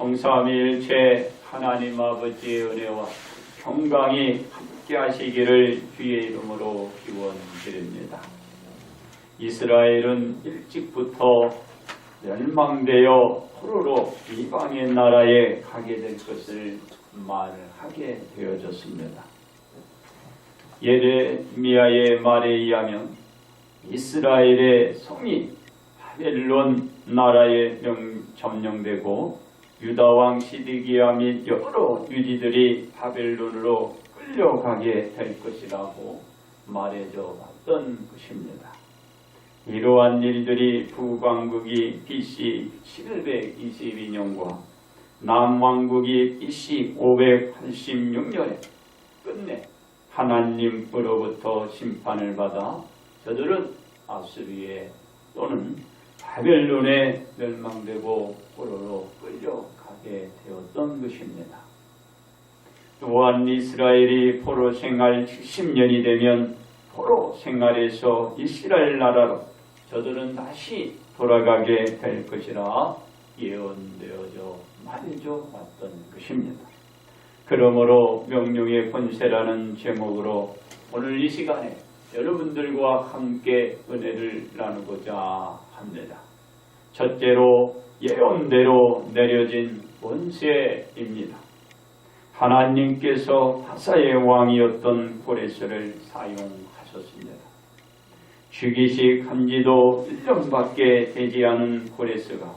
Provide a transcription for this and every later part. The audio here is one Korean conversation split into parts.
성삼위일체 하나님 아버지의 은혜와 평강이 함께 하시기를 주의 이름으로 기원드립니다. 이스라엘은 일찍부터 멸망되어 포로로 이방의 나라에 가게 될 것을 말하게 되어졌습니다. 예레미야의 말에 의하면 이스라엘의 성이 바벨론 나라에 점령되고 유다왕 시드기야 및 여러 유지들이 바벨론으로 끌려가게 될 것이라고 말해져 왔던 것입니다. 이러한 일들이 북왕국이 BC 722년과 남왕국이 BC 586년에 끝내 하나님으로부터 심판을 받아 저들은 아수르에 또는 바벨론에 멸망되고 포로로 끌려가게 되었던 것입니다. 또한 이스라엘이 포로 생활 70년이 되면 포로 생활에서 이스라엘 나라로 저들은 다시 돌아가게 될 것이라 예언되어져 말해져 왔던 것입니다. 그러므로 명령의 권세라는 제목으로 오늘 이 시간에 여러분들과 함께 은혜를 나누고자 합니다. 첫째로 예언대로 내려진 권세입니다. 하나님께서 바사의 왕이었던 고레스를 사용하셨습니다. 즉위식 한지도 1년밖에 되지 않은 고레스가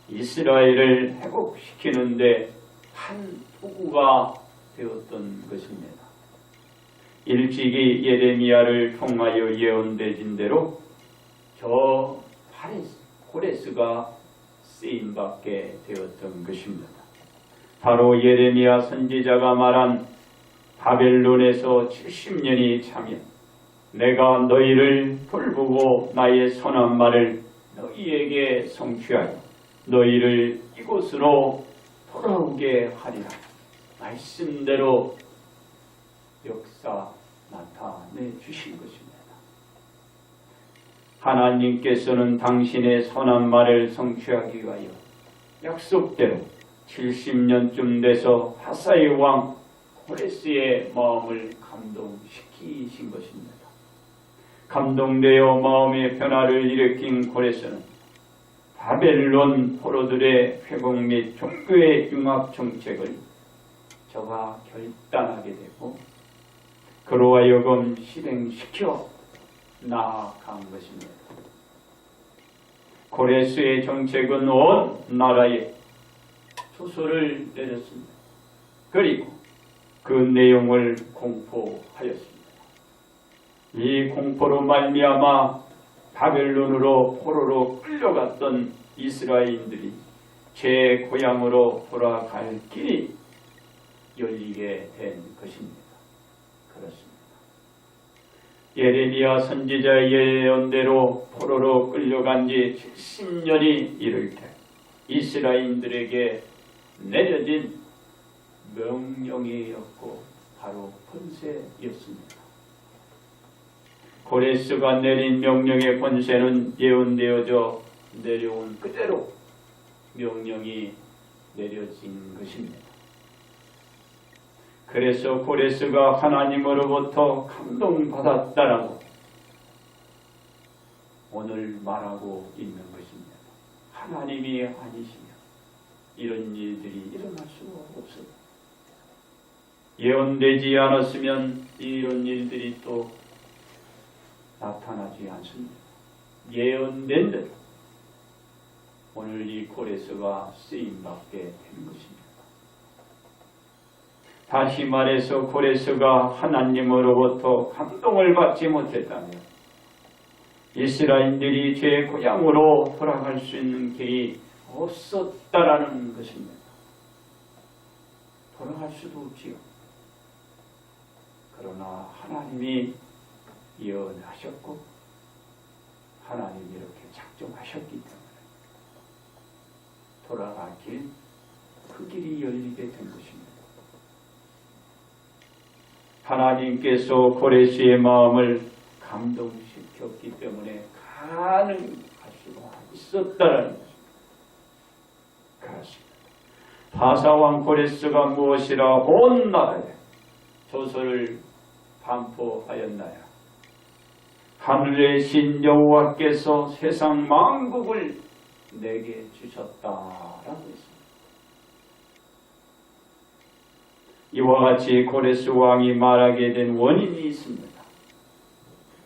이스라엘을 회복시키는데 한 도구가 되었던 것입니다. 일찍이 예레미야를 통하여 예언되진 대로 저 고레스가 쓰임받게 되었던 것입니다. 바로 예레미야 선지자가 말한 바벨론에서 70년이 차면 내가 너희를 돌보고 나의 선한 말을 너희에게 성취하여 너희를 이곳으로 돌아오게 하리라. 말씀대로 역사 나타내 주신 것입니다. 하나님께서는 당신의 선한 말을 성취하기 위하여 약속대로 70년쯤 돼서 바사의 왕 고레스의 마음을 감동시키신 것입니다. 감동되어 마음의 변화를 일으킨 고레스는 바벨론 포로들의 회복 및 종교의 융합 정책을 저가 결단하게 되고 그로 하여금 실행시켜 나아간 것입니다. 고레스의 정책은 온 나라에 초소를 내렸습니다. 그리고 그 내용을 공포하였습니다. 이 공포로 말미암아 바벨론으로 포로로 끌려갔던 이스라엘인들이 제 고향으로 돌아갈 길이 열리게 된 것입니다. 그렇습니다. 예레미야 선지자의 예언대로 포로로 끌려간 지 70년이 이를 때 이스라엘인들에게 내려진 명령이었고 바로 권세였습니다. 고레스가 내린 명령의 권세는 예언되어져 내려온 그대로 명령이 내려진 것입니다. 그래서 고레스가 하나님으로부터 감동받았다라고 오늘 말하고 있는 것입니다. 하나님이 아니시면 이런 일들이 일어날 수가 없습니다. 예언되지 않았으면 이런 일들이 또 나타나지 않습니다. 예언된 대로 오늘 이 고레스가 쓰임받게 된 것입니다. 다시 말해서 고레스가 하나님으로부터 감동을 받지 못했다면 이스라엘들이 제 고향으로 돌아갈 수 있는 길이 없었다라는 것입니다. 돌아갈 수도 없지요. 그러나 하나님이 예언하셨고 하나님이 이렇게 작정하셨기 때문에 돌아갈 길, 그 길이 열리게 된 것입니다. 하나님께서 고레스의 마음을 감동시켰기 때문에 가능할 수가 있었다는 것입니다. 그렇습니다. 바사왕 고레스가 무엇이라 온 나라에 조서를 반포하였나요? 하늘의 신 여호와께서 세상 만국을 내게 주셨다라고 했습니다. 이와 같이 고레스 왕이 말하게 된 원인이 있습니다.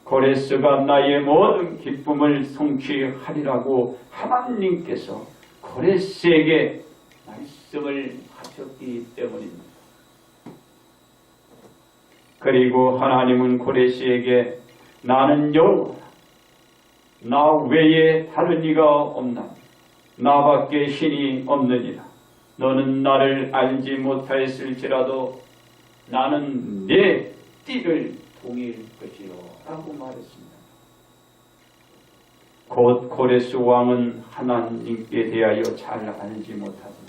고레스가 나의 모든 기쁨을 성취하리라고 하나님께서 고레스에게 말씀을 하셨기 때문입니다. 그리고 하나님은 고레스에게 나는 여호와라. 나 외에 다른 이가 없나니 나밖에 신이 없느니라. 너는 나를 알지 못하였을지라도 나는 내 띠를 동일 것이요 라고 말했습니다. 곧 고레스 왕은 하나님께 대하여 잘 알지 못하지만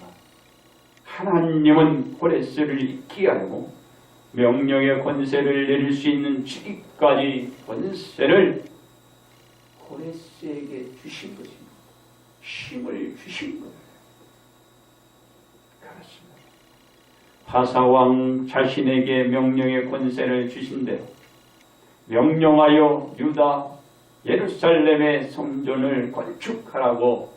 하나님은 고레스를 잊게 알고 명령의 권세를 내릴 수 있는 7위까지 권세를 고레스에게 주신 것입니다. 힘을 주신 거예요. 그렇습니다. 바사왕 자신에게 명령의 권세를 주신 대로 명령하여 유다 예루살렘의 성전을 건축하라고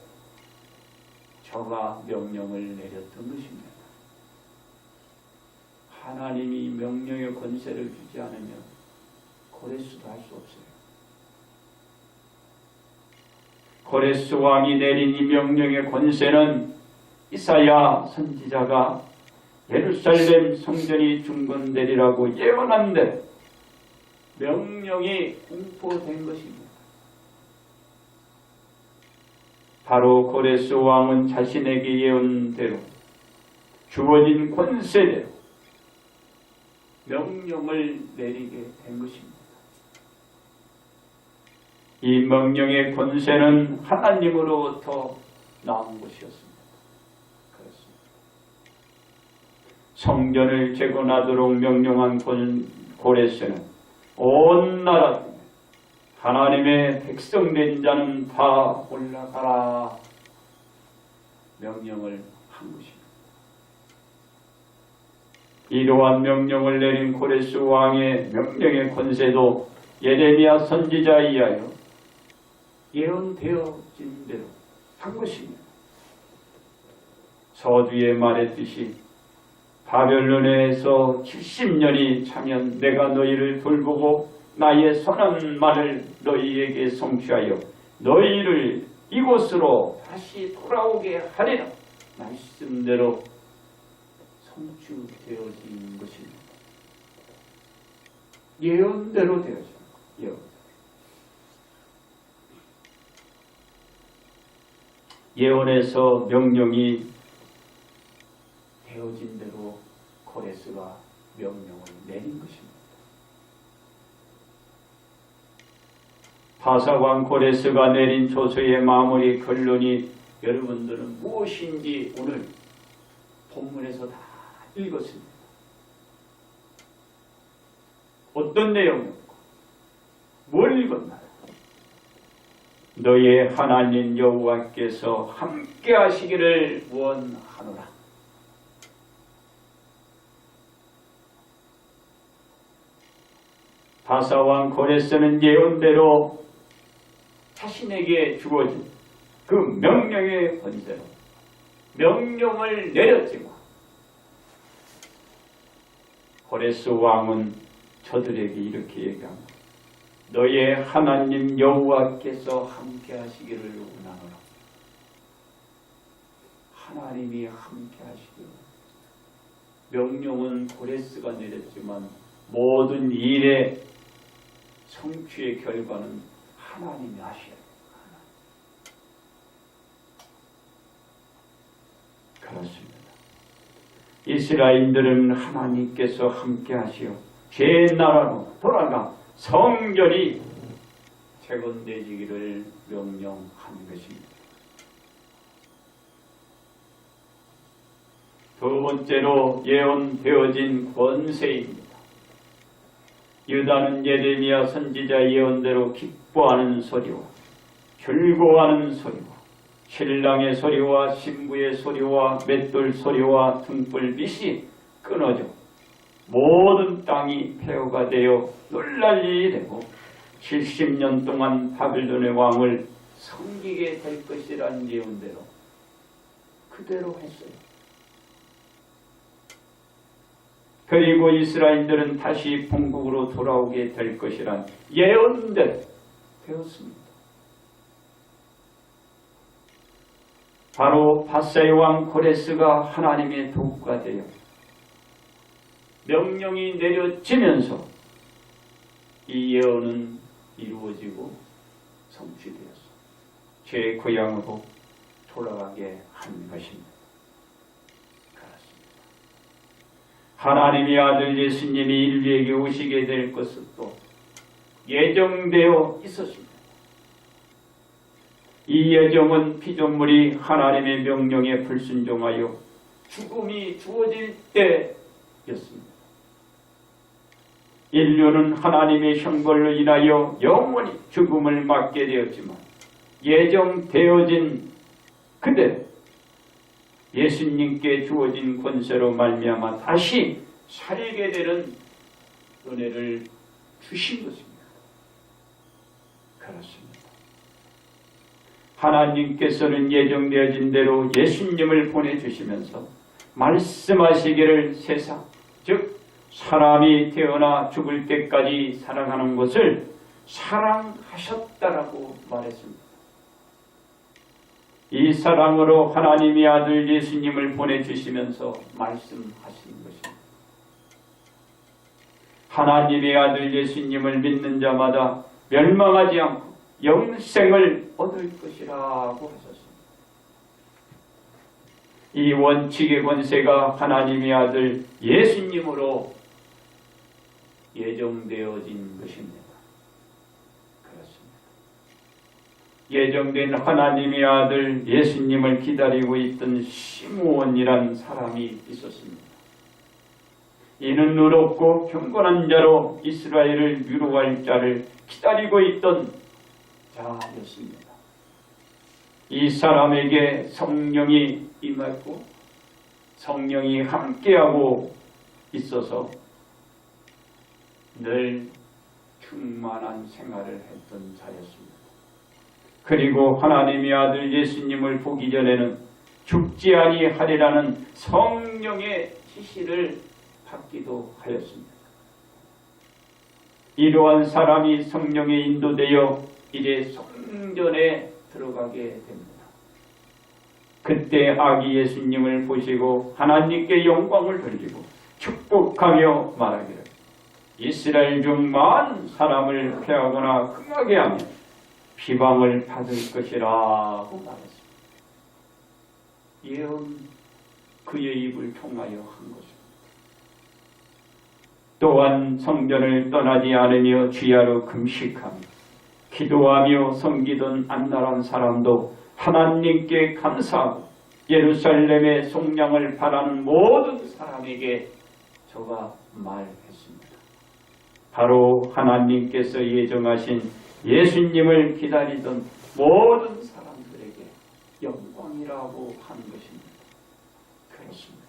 저가 명령을 내렸던 것입니다. 하나님이 명령의 권세를 주지 않으면 고레스도 할 수 없어요. 고레스 왕이 내린 이 명령의 권세는 이사야 선지자가 예루살렘 성전이 중건되리라고 예언한 대로 명령이 공포된 것입니다. 바로 고레스 왕은 자신에게 예언대로 주어진 권세대로 명령을 내리게 된 것입니다. 이 명령의 권세는 하나님으로부터 나온 것이었습니다. 그렇습니다. 성전을 재건하도록 명령한 고레스는 온 나라 중에 하나님의 백성된 자는 다 올라가라 명령을 한 것입니다. 이러한 명령을 내린 고레스 왕의 명령의 권세도 예레미야 선지자에 의하여 예언되어진 대로 한 것입니다. 서두에 말했듯이 바벨론에서 70년이 차면 내가 너희를 돌보고 나의 선한 말을 너희에게 성취하여 너희를 이곳으로 다시 돌아오게 하리라 말씀대로 성취되어진 것입니다. 예언대로 되어진 예언. 예언에서 명령이 되어진 대로 고레스가 명령을 내린 것입니다. 바사왕 고레스가 내린 조서의 마무리 결론이 여러분들은 무엇인지 오늘 본문에서 다 읽었습니다. 어떤 내용이었고 뭘 읽었나요? 너의 하나님 여호와께서 함께 하시기를 원하노라. 바사왕 고레스는 예언대로 자신에게 주어진 그 명령의 권세로 명령을 내렸지만 고레스 왕은 저들에게 이렇게 얘기합니다. 너의 하나님 여호와께서 함께 하시기를 원하노라. 하나님이 함께 하시기를. 명령은 고레스가 내렸지만 모든 일의 성취의 결과는 하나님이 하셔야 돼요. 그렇습니다. 이스라엘들은 하나님께서 함께 하시어 제 나라로 돌아가 성전이 재건되기를 명령한 것입니다. 두 번째로 예언되어진 권세입니다. 유다는 예레미야 선지자 예언대로 기뻐하는 소리와 즐거워하는 소리와 신랑의 소리와 신부의 소리와 맷돌 소리와 등불빛이 끊어져 모든 땅이 폐허가 되어 놀랄 되고 70년 동안 바빌론의 왕을 섬기게 될 것이라는 예언대로 그대로 했어요. 그리고 이스라엘들은 다시 본국으로 돌아오게 될 것이란 예언대로 되었습니다. 바로 밧사의 왕 고레스가 하나님의 도구가 되어 명령이 내려지면서 이 예언은 이루어지고 성취되었어. 제 고향으로 돌아가게 한 것입니다. 그렇습니다. 하나님의 아들 예수님이 인류에게 오시게 될 것도 예정되어 있었습니다. 이 예정은 피조물이 하나님의 명령에 불순종하여 죽음이 주어질 때였습니다. 인류는 하나님의 형벌로 인하여 영원히 죽음을 맞게 되었지만 예정되어진 그대 예수님께 주어진 권세로 말미암아 다시 살게 되는 은혜를 주신 것입니다. 그렇습니다. 하나님께서는 예정되어진 대로 예수님을 보내주시면서 말씀하시기를 세상 즉 사람이 태어나 죽을 때까지 사랑하는 것을 사랑하셨다라고 말했습니다. 이 사랑으로 하나님의 아들 예수님을 보내주시면서 말씀하신 것입니다. 하나님의 아들 예수님을 믿는 자마다 멸망하지 않고 영생을 얻을 것이라고 하셨습니다. 이 원칙의 권세가 하나님의 아들 예수님으로 예정되어진 것입니다. 그렇습니다. 예정된 하나님의 아들 예수님을 기다리고 있던 시므온이란 사람이 있었습니다. 이는 의롭고 경건한 자로 이스라엘을 위로할 자를 기다리고 있던 자였습니다. 이 사람에게 성령이 임했고 성령이 함께하고 있어서 늘 충만한 생활을 했던 자였습니다. 그리고 하나님의 아들 예수님을 보기 전에는 죽지 아니하리라는 성령의 지시를 받기도 하였습니다. 이러한 사람이 성령에 인도되어 이제 성전에 들어가게 됩니다. 그때 아기 예수님을 보시고 하나님께 영광을 돌리고 축복하며 말하기를 이스라엘 중 많은 사람을 패하거나 흥하게 하면 비방을 받을 것이라고 말했습니다. 예언 그의 입을 통하여 한 것입니다. 또한 성전을 떠나지 않으며 주야로 금식하며 기도하며 섬기던 안나란 사람도 하나님께 감사하고 예루살렘의 속량을 바라는 모든 사람에게 저가 말했습니다. 바로 하나님께서 예정하신 예수님을 기다리던 모든 사람들에게 영광이라고 한 것입니다. 그렇습니다.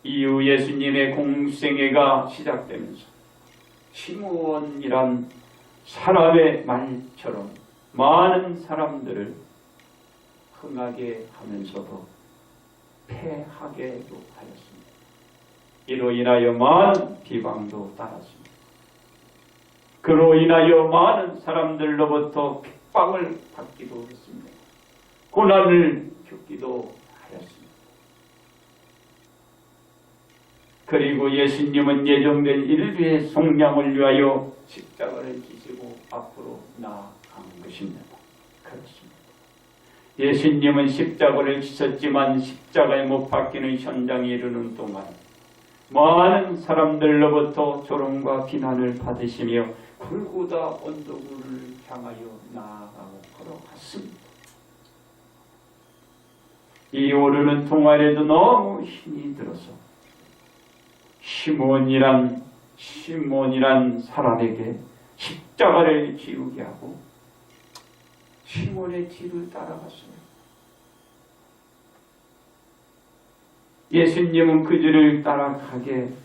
이후 예수님의 공생애가 시작되면서 시므온이란 사람의 말처럼 많은 사람들을 흥하게 하면서도 패하게도 하였습니다. 이로 인하여 많은 비방도 따랐습니다. 그로 인하여 많은 사람들로부터 핍박을 받기도 했습니다. 고난을 겪기도 하였습니다. 그리고 예수님은 예정된 인류의 속량을 위하여 십자가를 지시고 앞으로 나아간 것입니다. 그렇습니다. 예수님은 십자가를 지셨지만 십자가에 못 박히는 현장에 이르는 동안 많은 사람들로부터 조롱과 비난을 받으시며 골고다 언덕을 향하여 나아가고 걸어갔습니다. 이 오르는 동안에도 너무 힘이 들어서 시몬이란 사람에게 십자가를 지우게 하고 시몬의 뒤를 따라갔어요. 예수님은 그 뒤를 따라가게 된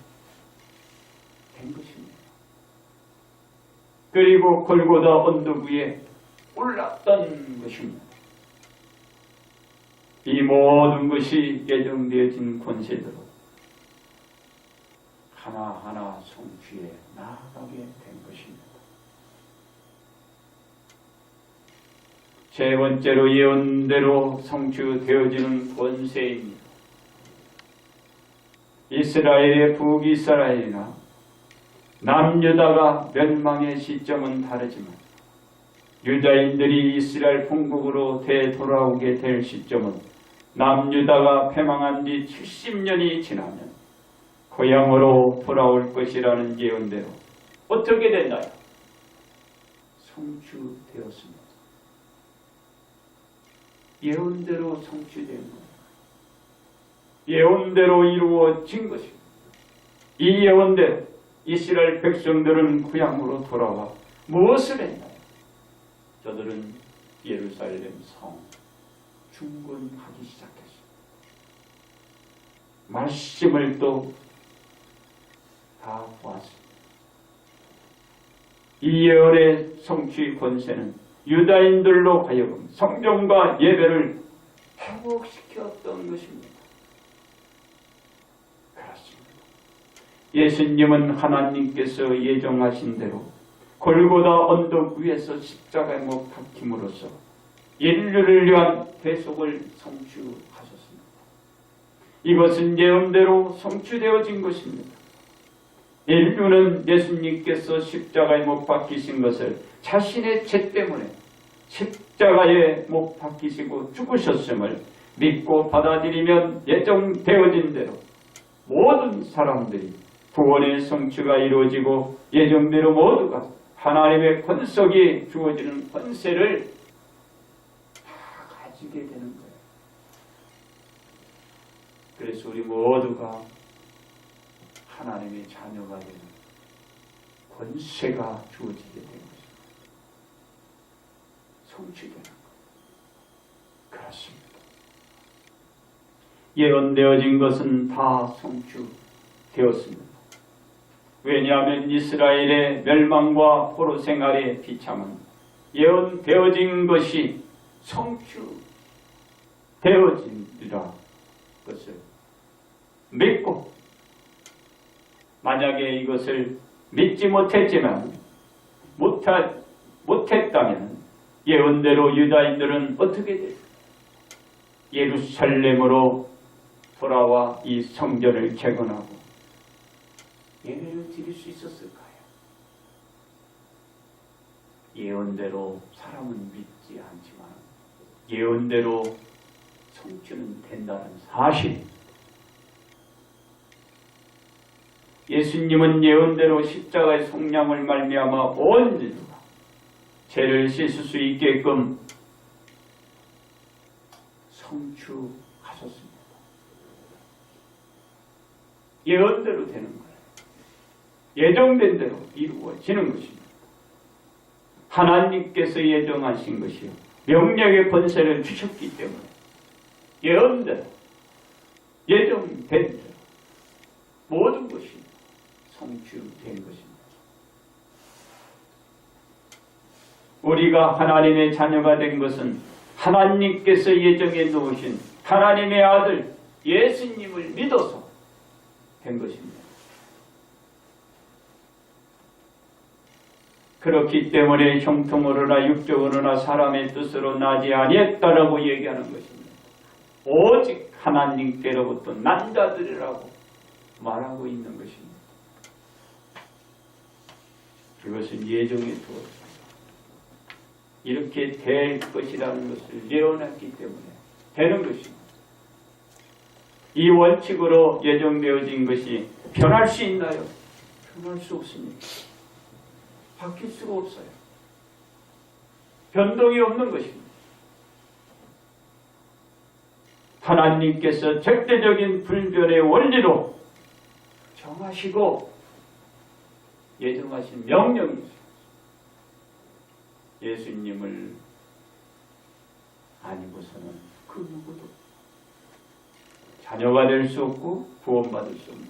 것입니다. 그리고 골고다 언덕 위에 올랐던 것입니다. 이 모든 것이 예정되어진 권세대로 하나하나 성취에 나아가게 된 것입니다. 세 번째로 예언대로 성취되어지는 권세입니다. 이스라엘의 북이스라엘이나 남유다가 멸망의 시점은 다르지만 유다인들이 이스라엘 본국으로 되돌아오게 될 시점은 남유다가 패망한 뒤 70년이 지나면 고향으로 돌아올 것이라는 예언대로 어떻게 됐나요? 성취되었습니다. 예언대로 성취된 거예요. 예언대로 이루어진 것입니다. 이 예언대로 이스라엘 백성들은 고향으로 돌아와 무엇을 했나요? 저들은 예루살렘 성 중건하기 시작했습니다. 말씀을 또 다 보았습니다. 이 예언의 성취 권세는 유다인들로 하여금 성경과 예배를 회복시켰던 것입니다. 그렇습니다. 예수님은 하나님께서 예정하신 대로 골고다 언덕 위에서 십자가에 못 박힘으로써 인류를 위한 대속을 성취하셨습니다. 이것은 예언대로 성취되어진 것입니다. 인류는 예수님께서 십자가에 못 박히신 것을 자신의 죄 때문에 십자가에 못 박히시고 죽으셨음을 믿고 받아들이면 예정되어진 대로 모든 사람들이 구원의 성취가 이루어지고 예정대로 모두가 하나님의 권속이 주어지는 권세를 다 가지게 되는 거예요. 그래서 우리 모두가 하나님의 자녀가 되는 권세가 주어지게 되는 것입니다. 성취되는 것. 그렇습니다. 예언되어진 것은 다 성취되었습니다. 왜냐하면 이스라엘의 멸망과 포로 생활의 비참은 예언되어진 것이 성취되어지리라 것을 믿고, 만약에 이것을 믿지 못했지만 못했다면 예언대로 유다인들은 어떻게 돼요? 예루살렘으로 돌아와 이 성전을 재건하고 예배를 드릴 수 있었을까요? 예언대로 사람은 믿지 않지만 예언대로 성취는 된다는 사실. 예수님은 예언대로 십자가의 속량을 말미암아 온 인류가 죄를 씻을 수 있게끔 성취하셨습니다. 예언대로 되는 거예요. 예정된 대로 이루어지는 것입니다. 하나님께서 예정하신 것이요 명령의 권세를 주셨기 때문에 예언대로 예정된 대로 모든 것이 성취된 것입니다. 우리가 하나님의 자녀가 된 것은 하나님께서 예정해 놓으신 하나님의 아들 예수님을 믿어서 된 것입니다. 그렇기 때문에 형통으로나 육적으로나 사람의 뜻으로 나지 아니했다라고 얘기하는 것입니다. 오직 하나님께로부터 난 자들이라고 말하고 있는 것입니다. 그것은 예정에 두었습니다. 이렇게 될 것이라는 것을 예언했기 때문에 되는 것입니다. 이 원칙으로 예정되어진 것이 변할 수 있나요? 변할 수 없습니다. 바뀔 수가 없어요. 변동이 없는 것입니다. 하나님께서 절대적인 불변의 원리로 정하시고 예정하신 명령이 있습니다. 예수님을 아니고서는 그 누구도 자녀가 될 수 없고 구원받을 수 없는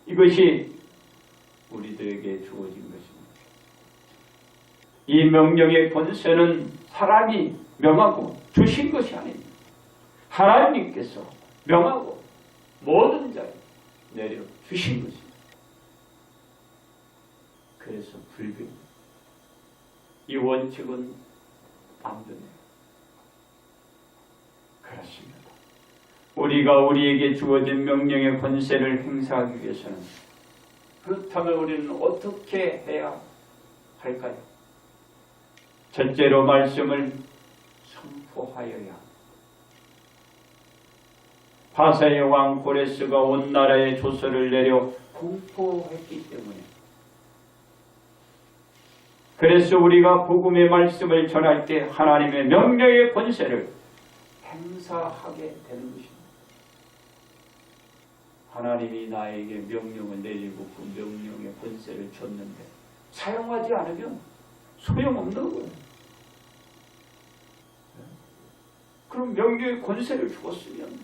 이것이 우리들에게 주어진 것입니다. 이 명령의 권세는 사람이 명하고 주신 것이 아닙니다. 하나님께서 명하고 모든 자에 내려 주신 것입니다. 그래서 불교입니다. 이 원칙은 안 되네요. 그렇습니다. 우리가 우리에게 주어진 명령의 권세를 행사하기 위해서는 그렇다면 우리는 어떻게 해야 할까요? 첫째로 말씀을 선포하여야 합니다. 바사의 왕 고레스가 온 나라에 조서를 내려 공포했기 때문에 그래서 우리가 복음의 말씀을 전할 때 하나님의 명령의 권세를 행사하게 되는 것입니다. 하나님이 나에게 명령을 내리고 그 명령의 권세를 줬는데 사용하지 않으면 소용없는 거예요. 그럼 명령의 권세를 주었으면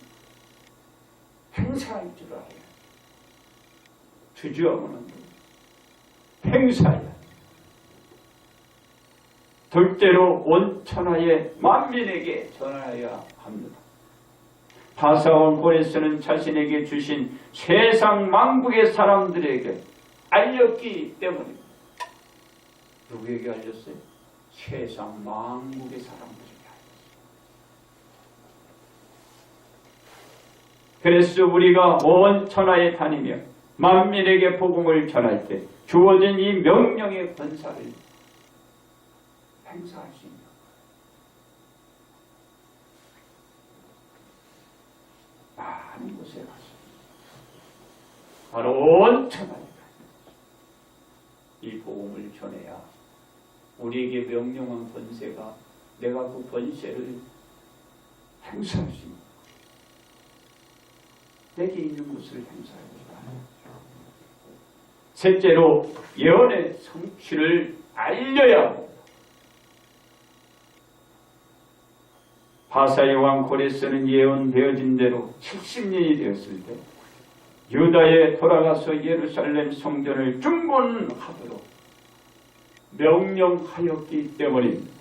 행사할 줄 알아요. 주저하면 행사해야. 둘째로 온 천하의 만민에게 전하여야 합니다. 바사왕 고레스는 자신에게 주신 세상 만국의 사람들에게 알렸기 때문입니다. 누구에게 알렸어요? 세상 만국의 사람들에게 알렸어요. 그래서 우리가 온 천하에 다니며 만민에게 복음을 전할 때 주어진 이 명령의 권사를 행사할 수 있는 많은 곳에 가서 바로 온 천하에 이 복음을 전해야 우리에게 명령한 권세가 내가 그 권세를 행사할 수 있는 내게 있는 것을 행사해야 합니다. 셋째로 예언의 성취를 알려야 합니다. 바사의 왕 고레스는 예언되어진 대로 70년이 되었을 때 유다에 돌아가서 예루살렘 성전을 중건하도록 명령하였기 때문입니다.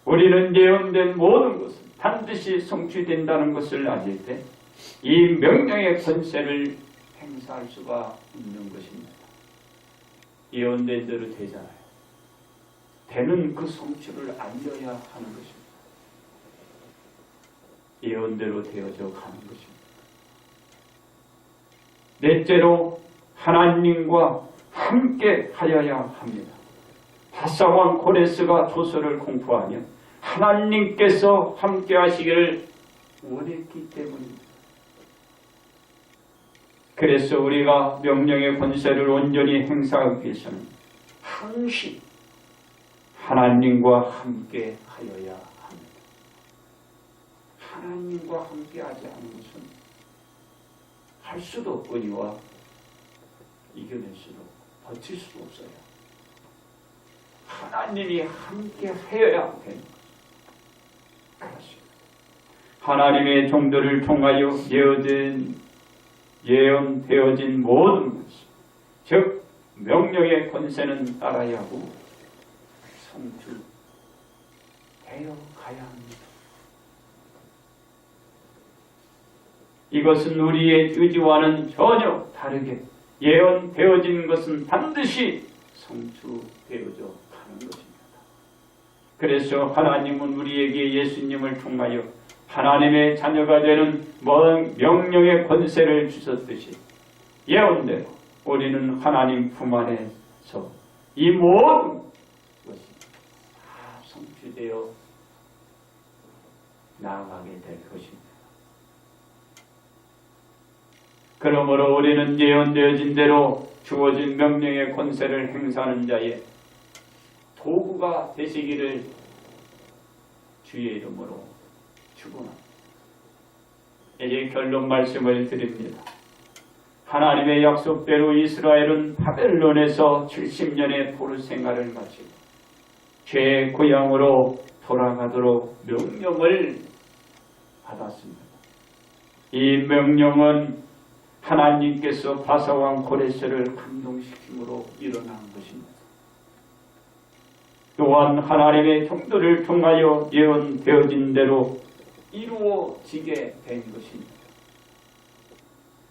우리는 예언된 모든 것은 반드시 성취된다는 것을 아실 때 이 명령의 권세를 행사할 수가 있는 것입니다. 예언된 대로 되잖아요. 되는 그 성취를 알려야 하는 것입니다. 예언대로 되어져 가는 것입니다. 넷째로 하나님과 함께 하여야 합니다. 바사왕 고레스가 조서를 공포하며 하나님께서 함께 하시기를 원했기 때문입니다. 그래서 우리가 명령의 권세를 온전히 행사하기 위해서는 항시 하나님과 함께 하여야 합니다. 하나님과 함께 하지 않은 것은 할 수도 없거니와 이겨낼 수도 버틸 수도 없어요. 하나님이 함께 하여야 됩니다. 그렇습니다. 하나님의 종들을 통하여 예언되어진 모든 것이 즉 명령의 권세는 따라야 하고 성취되어 가야 합니다. 이것은 우리의 의지와는 전혀 다르게 예언되어진 것은 반드시 성취되어져 가는 것입니다. 그래서 하나님은 우리에게 예수님을 통하여 하나님의 자녀가 되는 명령의 권세를 주셨듯이 예언대로 우리는 하나님 품 안에서 이 모든 것이 다 성취되어 나아가게 될 것입니다. 그러므로 우리는 예언되어진 대로 주어진 명령의 권세를 행사하는 자의 도구가 되시기를 주의 이름으로 축원합니다. 이제 결론 말씀을 드립니다. 하나님의 약속대로 이스라엘은 바벨론에서 70년의 포로 생활을 마치고 죄의 고향으로 돌아가도록 명령을 받았습니다. 이 명령은 하나님께서 바사왕 고레스를 감동시킴으로 일어난 것입니다. 또한 하나님의 형도를 통하여 예언되어진 대로 이루어지게 된 것입니다.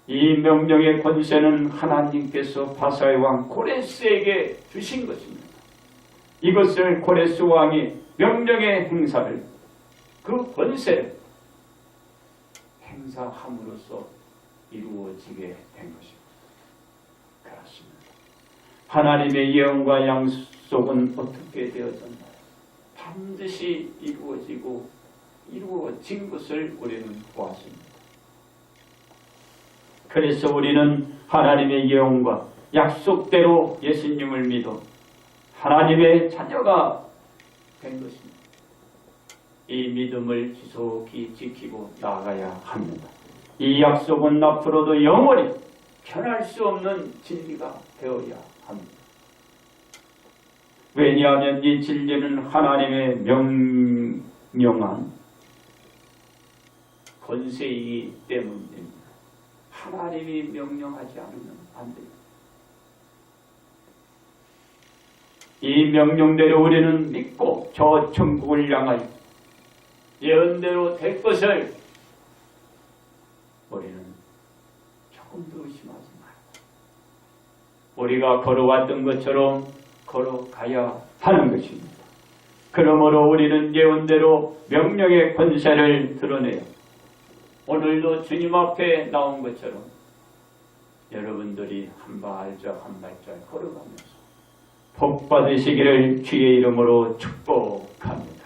이 명령의 권세는 하나님께서 바사의 왕 고레스에게 주신 것입니다. 이것을 고레스 왕이 명령의 행사를, 그 권세를 행사함으로써 이루어지게 된 것입니다. 그렇습니다. 하나님의 예언과 약속은 어떻게 되어졌나요? 반드시 이루어지고 이루어진 것을 우리는 보았습니다. 그래서 우리는 하나님의 예언과 약속대로 예수님을 믿어 하나님의 자녀가 된 것입니다. 이 믿음을 지속히 지키고 나아가야 합니다. 이 약속은 앞으로도 영원히 변할 수 없는 진리가 되어야 합니다. 왜냐하면 이 진리는 하나님의 명령한 권세이기 때문입니다. 하나님이 명령하지 않으면 안 됩니다. 이 명령대로 우리는 믿고 저 천국을 향하여 예언대로 될 것을 우리는 조금도 의심하지 말고 우리가 걸어왔던 것처럼 걸어가야 하는 것입니다. 그러므로 우리는 예언대로 명령의 권세를 드러내요. 오늘도 주님 앞에 나온 것처럼 여러분들이 한 발짝 한 발짝 걸어가면서 복 받으시기를 주의 이름으로 축복합니다.